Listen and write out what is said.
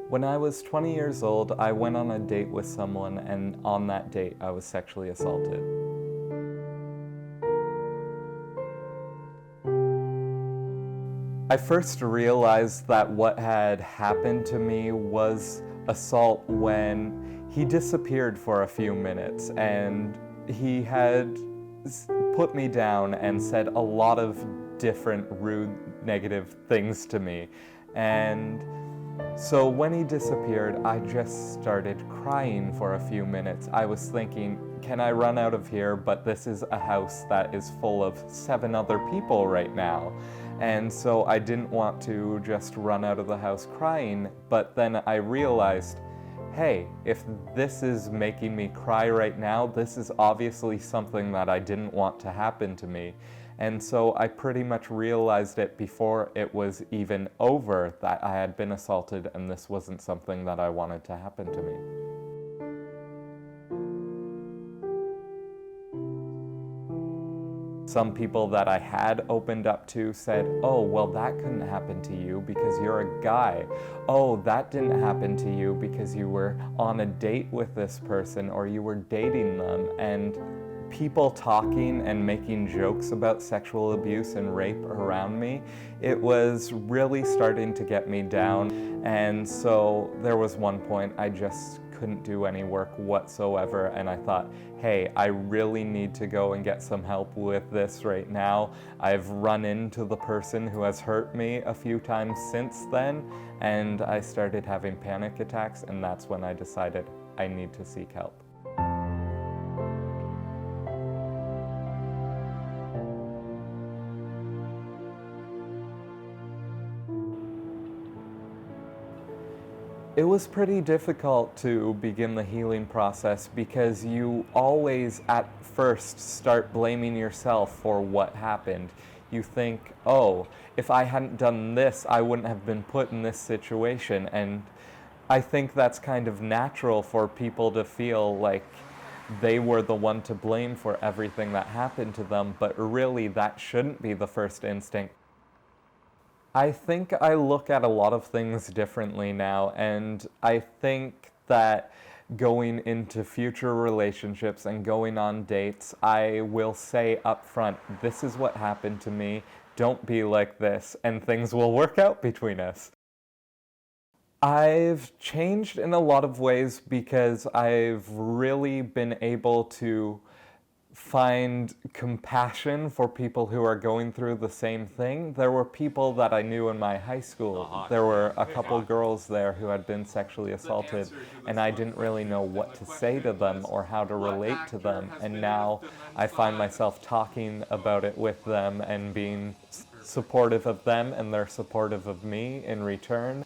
When I was 20 years old, I went on a date with someone, and on that date, I was sexually assaulted. I first realized that what had happened to me was assault when he disappeared for a few minutes, and he had put me down and said a lot of different rude, negative things to me. And so when he disappeared, I just started crying for a few minutes. I was thinking, can I run out of here? But this is a house that is full of 7 other people right now. And so I didn't want to just run out of the house crying. But then I realized, hey, if this is making me cry right now, this is obviously something that I didn't want to happen to me. And so I pretty much realized it before it was even over that I had been assaulted and this wasn't something that I wanted to happen to me. Some people that I had opened up to said, oh, well, that couldn't happen to you because you're a guy. Oh, that didn't happen to you because you were on a date with this person or you were dating them. And people talking and making jokes about sexual abuse and rape around me, it was really starting to get me down. And so there was one point I just couldn't do any work whatsoever, and I thought, hey, I really need to go and get some help with this right now. I've run into the person who has hurt me a few times since then, and I started having panic attacks, and that's when I decided I need to seek help. It was pretty difficult to begin the healing process because you always at first start blaming yourself for what happened. You think, oh, if I hadn't done this, I wouldn't have been put in this situation. And I think that's kind of natural for people to feel like they were the one to blame for everything that happened to them, but really that shouldn't be the first instinct. I think I look at a lot of things differently now, and I think that going into future relationships and going on dates, I will say up front, this is what happened to me, don't be like this, and things will work out between us. I've changed in a lot of ways because I've really been able to find compassion for people who are going through the same thing. There were people that I knew in my high school. There were a couple girls there who had been sexually assaulted, and I didn't really know what to say to them or how to relate to them. And now I find myself talking about it with them and being supportive of them, and they're supportive of me in return.